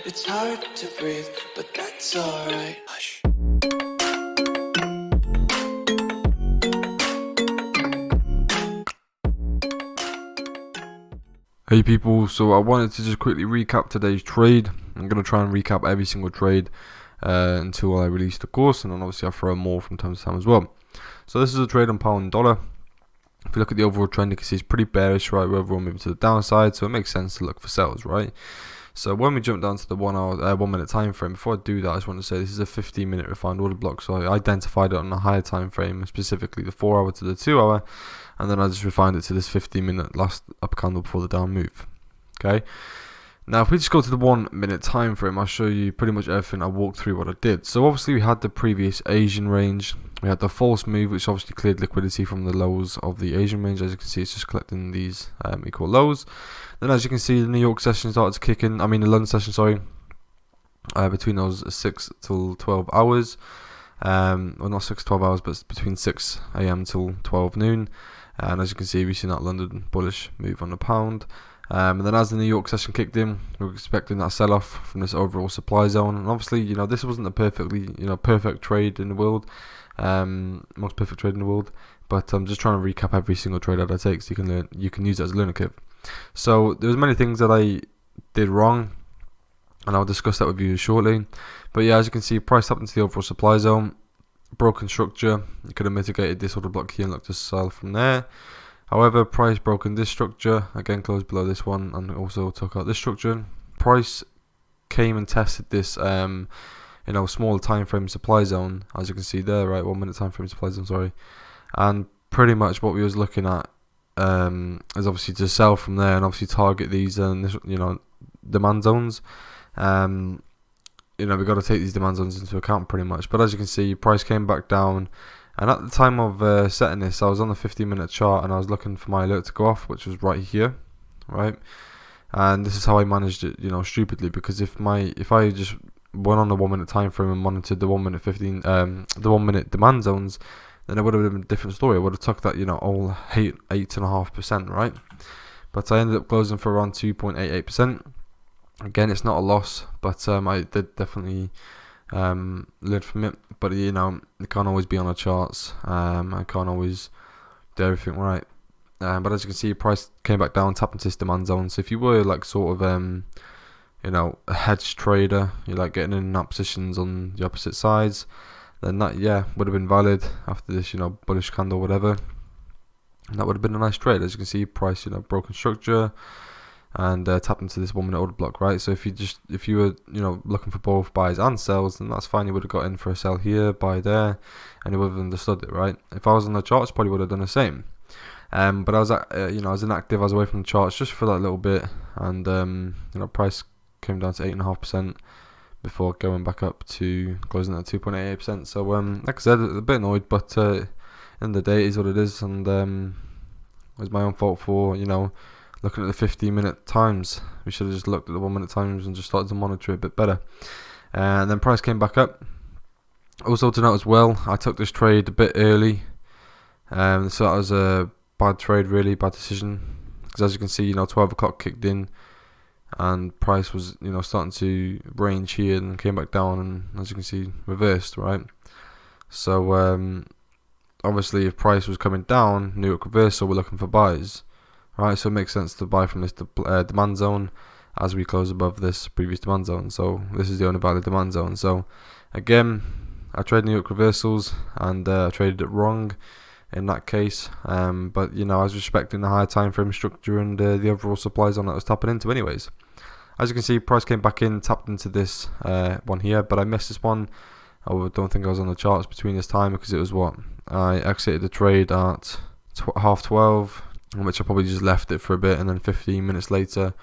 It's hard to breathe, but that's alright. Hush. Hey people, so I wanted to just quickly recap today's trade. I'm going to try and recap every single trade until I release the course, and then obviously I'll throw more from time to time as well. So this is a trade on pound and dollar. If you look at the overall trend, you can see it's pretty bearish, right? We're overall moving to the downside, so it makes sense to look for sales, right? So when we jump down to the 1 minute time frame, before I do that, I just want to say this is a 15-minute refined order block. So I identified it on a higher time frame, specifically the 4 hour to the 2 hour, and then I just refined it to this 15-minute last up candle before the down move. Okay. Now, if we just go to the 1 minute time frame, I'll show you pretty much everything. I walked through what I did. So obviously we had the previous Asian range. We had the false move, which obviously cleared liquidity from the lows of the Asian range. As you can see, it's just collecting these equal lows. Then, as you can see, the New York session started to kick in. The London session, sorry, between those 6 till 12 hours. Well, not 6 to 12 hours, but between 6 a.m. till 12 noon. And as you can see, we've seen that London bullish move on the pound. And then as the New York session kicked in, we were expecting that sell-off from this overall supply zone. And obviously, this wasn't a perfect trade in the world, most perfect trade in the world. But I'm just trying to recap every single trade that I take, so you can use it as a learning curve. So there's many things that I did wrong, and I'll discuss that with you shortly. But yeah, as you can see, price tapped into the overall supply zone, broken structure. You could have mitigated this order block here and looked to sell from there. However, price broke in this structure, again closed below this one, and also took out this structure. Price came and tested this small time frame supply zone, as you can see there, right? 1 minute time frame supply zone, sorry. And pretty much what we was looking at is obviously to sell from there and obviously target these demand zones. We've got to take these demand zones into account pretty much. But as you can see, price came back down. And at the time of setting this, I was on the 15-minute chart and I was looking for my alert to go off, which was right here, right? And this is how I managed it, stupidly, because if I just went on the 1 minute time frame and monitored the 1 minute 1 minute demand zones, then it would have been a different story. I would have took that, all 8.5%, right? But I ended up closing for around 2.88%. Again, it's not a loss, but I did definitely learn from it. But it can't always be on the charts. I can't always do everything right. But as you can see, price came back down, tapped into this demand zone. So if you were like sort of a hedge trader, you're like getting in and out positions on the opposite sides, then that would have been valid after this bullish candle, whatever. And that would have been a nice trade. As you can see, price broken structure and tapped into this 1 minute order block, right? So if you were looking for both buys and sells, then that's fine. You would have got in for a sell here, buy there, and you would have understood it, right? If I was on the charts, probably would have done the same. But I was I was inactive. I was away from the charts just for that little bit, and price came down to 8.5% before going back up to closing at 2.88%. So like I said, a bit annoyed, but end of the day, it is what it is, and it was my own fault for looking at the 15-minute times. We should have just looked at the 1 minute times and just started to monitor it a bit better. And then price came back up. Also to note as well, I took this trade a bit early. So that was a bad trade, really bad decision. Because as you can see, 12 o'clock kicked in, and price was starting to range here and came back down, and as you can see, reversed, right? So obviously, if price was coming down, New York reversal, we're looking for buys. Right, so it makes sense to buy from this demand zone as we close above this previous demand zone. So this is the only valid demand zone. So again, I traded New York reversals and I traded it wrong in that case. But I was respecting the higher time frame structure and the overall supply zone that I was tapping into anyways. As you can see, price came back in, tapped into this one here, but I missed this one. I don't think I was on the charts between this time because it was I exited the trade at 12:30. Which I probably just left it for a bit, and then 15 minutes later,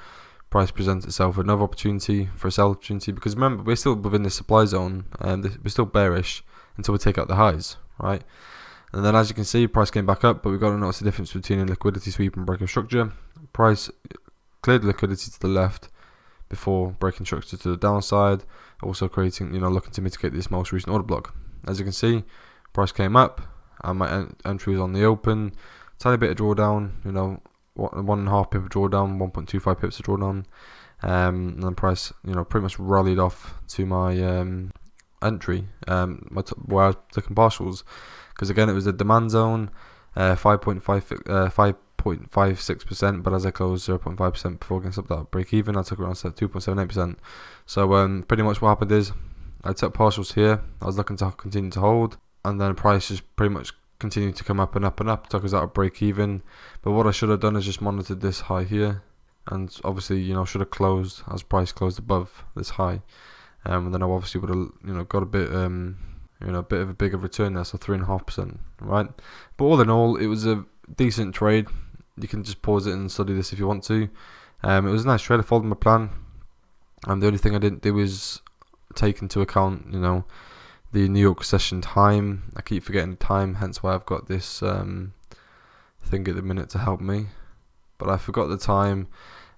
price presents itself with another opportunity for a sell opportunity. Because remember, we're still within this supply zone, and we're still bearish until we take out the highs, right? And then as you can see, price came back up, but we've got to notice the difference between a liquidity sweep and breaking structure. Price cleared liquidity to the left before breaking structure to the downside, also creating, looking to mitigate this most recent order block. As you can see, price came up, and my entry was on the open. Tiny bit of drawdown, 1.5 pip of drawdown, 1.25 pips of drawdown. and then price, pretty much rallied off to my entry, where I was taking partials, because again it was a demand zone, 5.56%, but as I closed 0.5% before getting up that break even, I took around 2.78%. So pretty much what happened is I took partials here. I was looking to continue to hold, and then price just pretty much continued to come up and up and up, took us out of break even. But what I should have done is just monitored this high here, and obviously should have closed as price closed above this high, and then I obviously would have got a bit a bit of a bigger return there, so 3.5%, right? But all in all, it was a decent trade. You can just pause it and study this if you want to. It was a nice trade. I followed my plan, and the only thing I didn't do was take into account the New York session time. I keep forgetting the time, hence why I've got this thing at the minute to help me. But I forgot the time,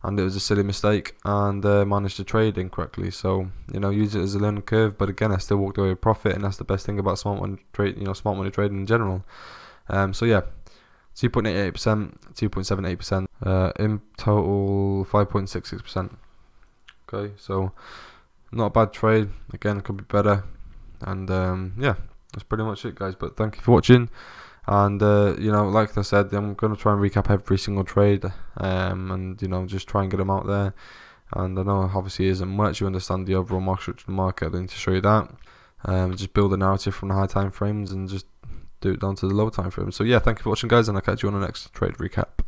and it was a silly mistake, and managed to trade incorrectly. So use it as a learning curve. But again, I still walked away with profit, and that's the best thing about smart money trade. Smart money trading in general. So yeah, 2.88%, 2.78%, in total 5.66%. Okay, so not a bad trade. Again, could be better. And yeah, that's pretty much it, guys. But thank you for watching. And like I said, I'm going to try and recap every single trade, and just try and get them out there. And I know obviously it isn't much. You understand the overall market structure of the market. I don't need to show you that. Just build a narrative from the high time frames and just do it down to the low time frames. So yeah, thank you for watching, guys, and I'll catch you on the next trade recap.